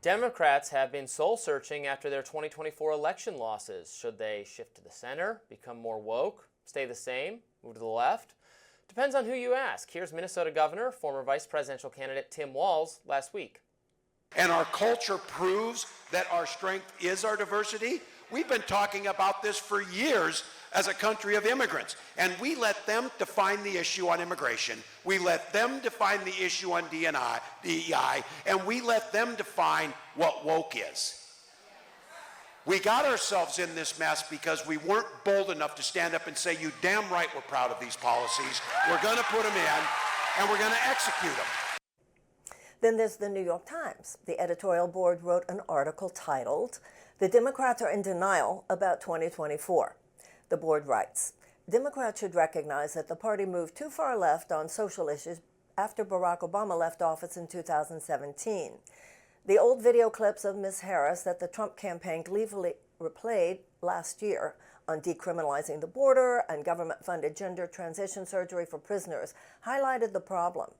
Democrats have been soul-searching after their 2024 election losses. Should they shift to the center, become more woke, stay the same, move to the left? Depends on who you ask. Here's Minnesota Governor, former vice presidential candidate Tim Walz last week. And our culture proves that our strength is our diversity. We've been talking about this for years as a country of immigrants, and we let them define the issue on immigration. We let them define the issue on D-N.Y, and we let them define what woke is. We got ourselves in this mess because we weren't bold enough to stand up and say, you damn right we're proud of these policies. We're going to put them in, and we're going to execute them. Then there's the New York Times. The editorial board wrote an article titled, "The Democrats Are in Denial About 2024. The board writes, Democrats should recognize that the party moved too far left on social issues after Barack Obama left office in 2017. The old video clips of Ms. Harris that the Trump campaign gleefully replayed last year on decriminalizing the border and government-funded gender transition surgery for prisoners highlighted the problem."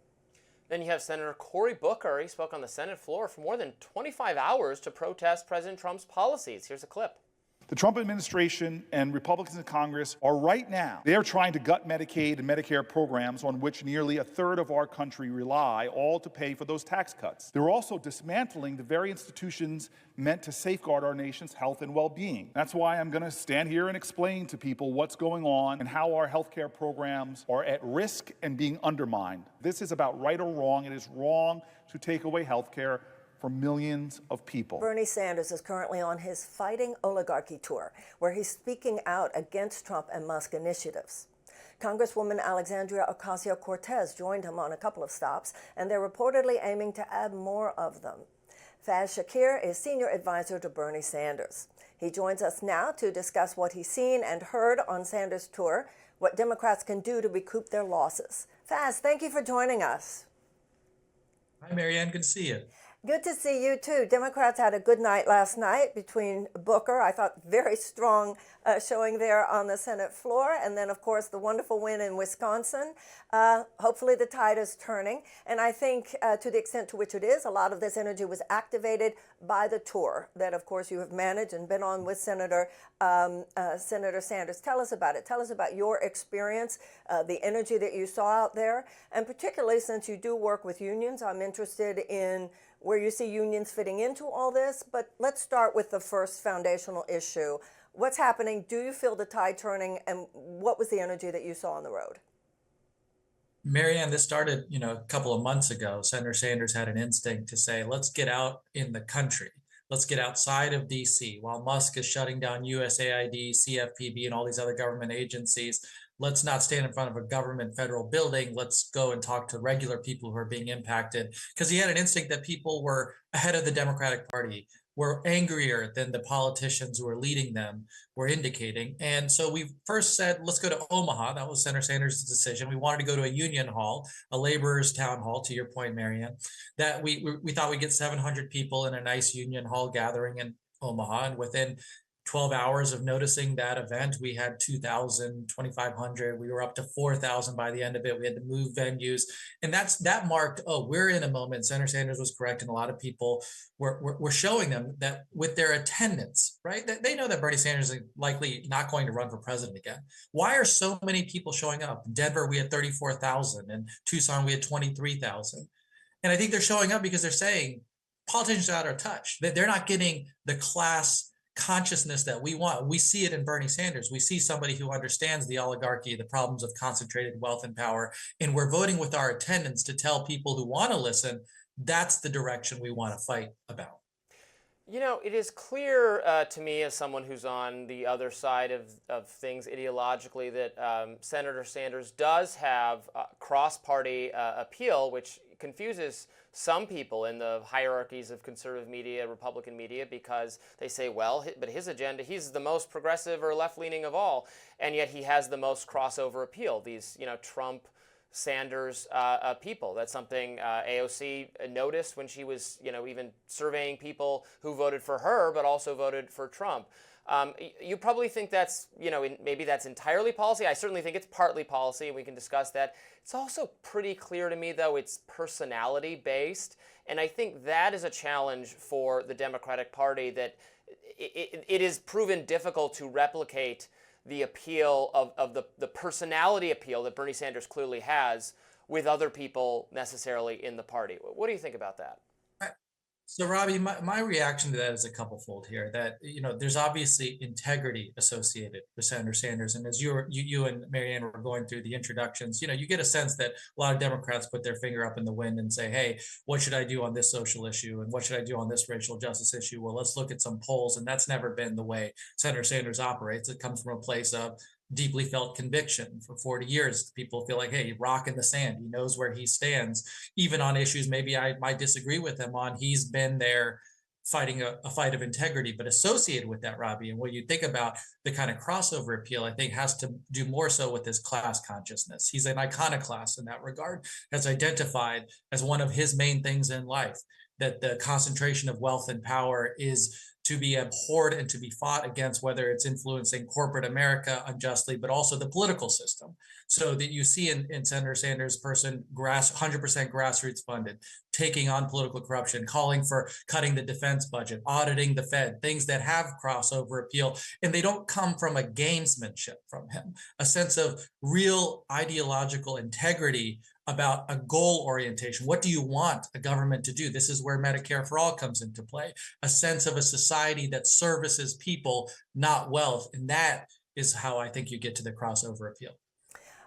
Then you have Senator Cory Booker. He spoke on the Senate floor for more than 25 hours to protest President Trump's policies. Here's a clip. The Trump administration and Republicans in Congress are right now, they are trying to gut Medicaid and Medicare programs on which nearly a third of our country rely, all to pay for those tax cuts. They're also dismantling the very institutions meant to safeguard our nation's health and well-being. That's why I'm going to stand here and explain to people what's going on and how our health care programs are at risk and being undermined. This is about right or wrong. It is wrong to take away health care for millions of people. Bernie Sanders is currently on his Fighting Oligarchy tour, where he's speaking out against Trump and Musk initiatives. Congresswoman Alexandria Ocasio-Cortez joined him on a couple of stops, and they're reportedly aiming to add more of them. Faiz Shakir is senior advisor to Bernie Sanders. He joins us now to discuss what he's seen and heard on Sanders' tour, what Democrats can do to recoup their losses. Faiz, thank you for joining us. Hi, Marianne. Good to see you. Good to see you, too. Democrats had a good night last night between Booker, I thought very strong showing there on the Senate floor, and then, of course, the wonderful win in Wisconsin. Hopefully the tide is turning, and I think to the extent to which it is, a lot of this energy was activated by the tour that, of course, you have managed and been on with Senator Sanders. Tell us about it. Tell us about your experience, the energy that you saw out there, and particularly since you do work with unions, I'm interested in where you see unions fitting into all this. But let's start with the first foundational issue. What's happening? Do you feel the tide turning? And what was the energy that you saw on the road? Marianne, this started, a couple of months ago. Senator Sanders had an instinct to say, let's get out in the country. Let's get outside of D.C. While Musk is shutting down USAID, CFPB, and all these other government agencies, let's not stand in front of a government federal building. Let's go and talk to regular people who are being impacted. Because he had an instinct that people were ahead of the Democratic Party, were angrier than the politicians who were leading them were indicating. And so we first said, let's go to Omaha. That was Senator Sanders' decision. We wanted to go to a union hall, a laborers' town hall, to your point, Marianne, that we thought we'd get 700 people in a nice union hall gathering in Omaha. And within 12 hours of noticing that event, we had 2,000, 2,500. We were up to 4,000 by the end of it. We had to move venues. And that marked, we're in a moment. Senator Sanders was correct. And a lot of people were showing them that with their attendance, right? They know that Bernie Sanders is likely not going to run for president again. Why are so many people showing up? In Denver, we had 34,000. In Tucson, we had 23,000. And I think they're showing up because they're saying politicians are out of touch. They're not getting the class consciousness that we want. We see it in Bernie Sanders. We see somebody who understands the oligarchy, the problems of concentrated wealth and power, and we're voting with our attendance to tell people who want to listen, that's the direction we want to fight about. It is clear to me as someone who's on the other side of things ideologically that Senator Sanders does have cross-party appeal, which confuses some people in the hierarchies of conservative media, Republican media, because they say, well, but his agenda, he's the most progressive or left-leaning of all, and yet he has the most crossover appeal. These, Trump, Sanders people. That's something AOC noticed when she was, even surveying people who voted for her, but also voted for Trump. You probably think that's, maybe that's entirely policy. I certainly think it's partly policy, and we can discuss that. It's also pretty clear to me, though, it's personality based. And I think that is a challenge for the Democratic Party, that it is proven difficult to replicate the appeal of the personality appeal that Bernie Sanders clearly has with other people necessarily in the party. What do you think about that? So, Robbie, my reaction to that is a couple-fold here. That, there's obviously integrity associated with Senator Sanders, and as you and Marianne were going through the introductions, you get a sense that a lot of Democrats put their finger up in the wind and say, "Hey, what should I do on this social issue, and what should I do on this racial justice issue?" Well, let's look at some polls, and that's never been the way Senator Sanders operates. It comes from a place of deeply felt conviction. For 40 years, people feel like, hey, rock in the sand. He knows where he stands, even on issues maybe I might disagree with him on. He's been there fighting a fight of integrity. But associated with that, Robbie, and when you think about the kind of crossover appeal, I think has to do more so with his class consciousness. He's an iconoclast in that regard, has identified as one of his main things in life that the concentration of wealth and power is to be abhorred and to be fought against, whether it's influencing corporate America unjustly, but also the political system. So that you see in Senator Sanders' person, 100% grassroots funded, taking on political corruption, calling for cutting the defense budget, auditing the Fed, things that have crossover appeal. And they don't come from a gamesmanship from him, a sense of real ideological integrity about a goal orientation. What do you want a government to do? This is where Medicare for All comes into play, a sense of a society that services people, not wealth. And that is how I think you get to the crossover appeal.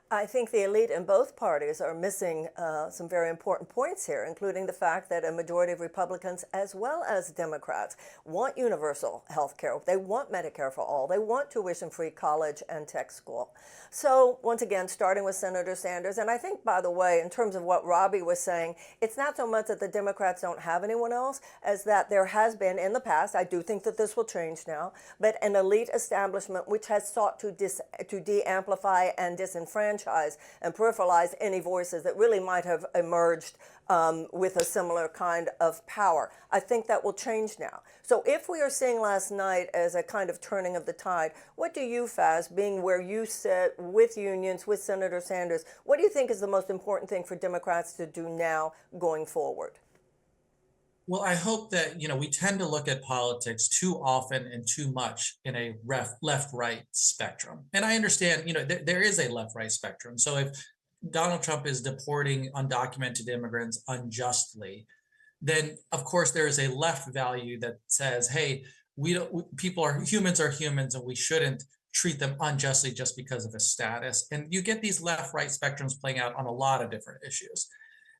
I think the elite in both parties are missing some very important points here, including the fact that a majority of Republicans, as well as Democrats, want universal health care. They want Medicare for all. They want tuition-free college and tech school. So once again, starting with Senator Sanders, and I think, by the way, in terms of what Robbie was saying, it's not so much that the Democrats don't have anyone else as that there has been in the past, I do think that this will change now, but an elite establishment which has sought to de-amplify and disenfranchise and peripheralize any voices that really might have emerged with a similar kind of power. I think that will change now. So if we are seeing last night as a kind of turning of the tide, what do you, Faiz, being where you sit with unions, with Senator Sanders, what do you think is the most important thing for Democrats to do now going forward? Well, I hope that, we tend to look at politics too often and too much in a left-right spectrum. And I understand, there is a left-right spectrum. So if Donald Trump is deporting undocumented immigrants unjustly, then of course there is a left value that says, hey, humans are humans and we shouldn't treat them unjustly just because of a status. And you get these left-right spectrums playing out on a lot of different issues.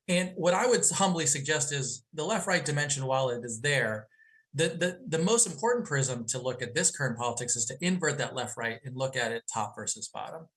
And what I would humbly suggest is the left-right dimension, while it is there, the most important prism to look at this current politics is to invert that left-right and look at it top versus bottom.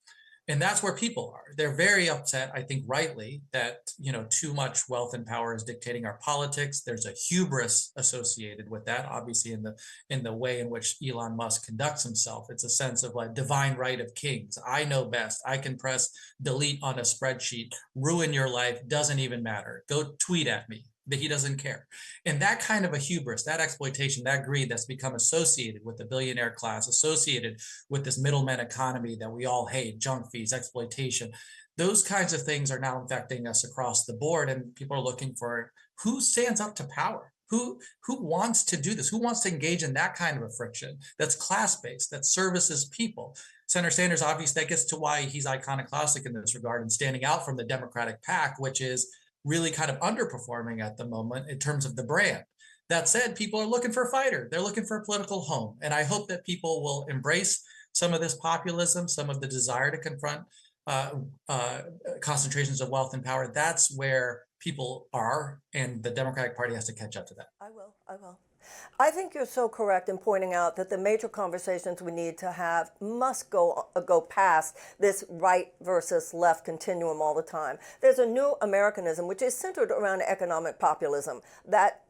And that's where people are. They're very upset, I think rightly, that too much wealth and power is dictating our politics. There's a hubris associated with that, obviously in the way in which Elon Musk conducts himself. It's a sense of like divine right of kings. I know best. I can press delete on a spreadsheet, ruin your life, doesn't even matter. Go tweet at me. That he doesn't care. And that kind of a hubris, that exploitation, that greed that's become associated with the billionaire class, associated with this middleman economy that we all hate, junk fees, exploitation, those kinds of things are now infecting us across the board. And people are looking for who stands up to power, who wants to do this, who wants to engage in that kind of a friction that's class-based, that services people. Senator Sanders, obviously, that gets to why he's iconoclastic in this regard and standing out from the Democratic pack, which is really kind of underperforming at the moment in terms of the brand. That said, people are looking for a fighter. They're looking for a political home. And I hope that people will embrace some of this populism, some of the desire to confront concentrations of wealth and power. That's where people are, and the Democratic Party has to catch up to that. I will. I think you're so correct in pointing out that the major conversations we need to have must go past this right versus left continuum all the time. There's a new Americanism which is centered around economic populism that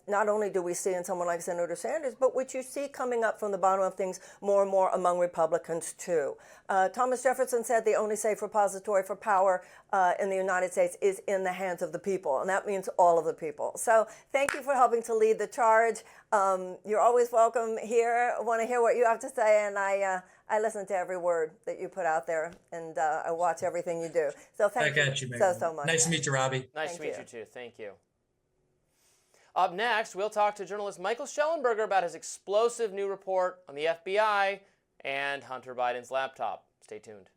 not only do we see in someone like Senator Sanders, but which you see coming up from the bottom of things more and more among Republicans too. Thomas Jefferson said the only safe repository for power in the United States is in the hands of the people, and that means all of the people. So thank you for helping to lead the charge. George. You're always welcome here. I want to hear what you have to say, and I listen to every word that you put out there, and I watch everything you do. So thank you so much. Nice to meet you, Robbie. Nice to meet you too. Thank you. Up next, we'll talk to journalist Michael Schellenberger about his explosive new report on the FBI and Hunter Biden's laptop. Stay tuned.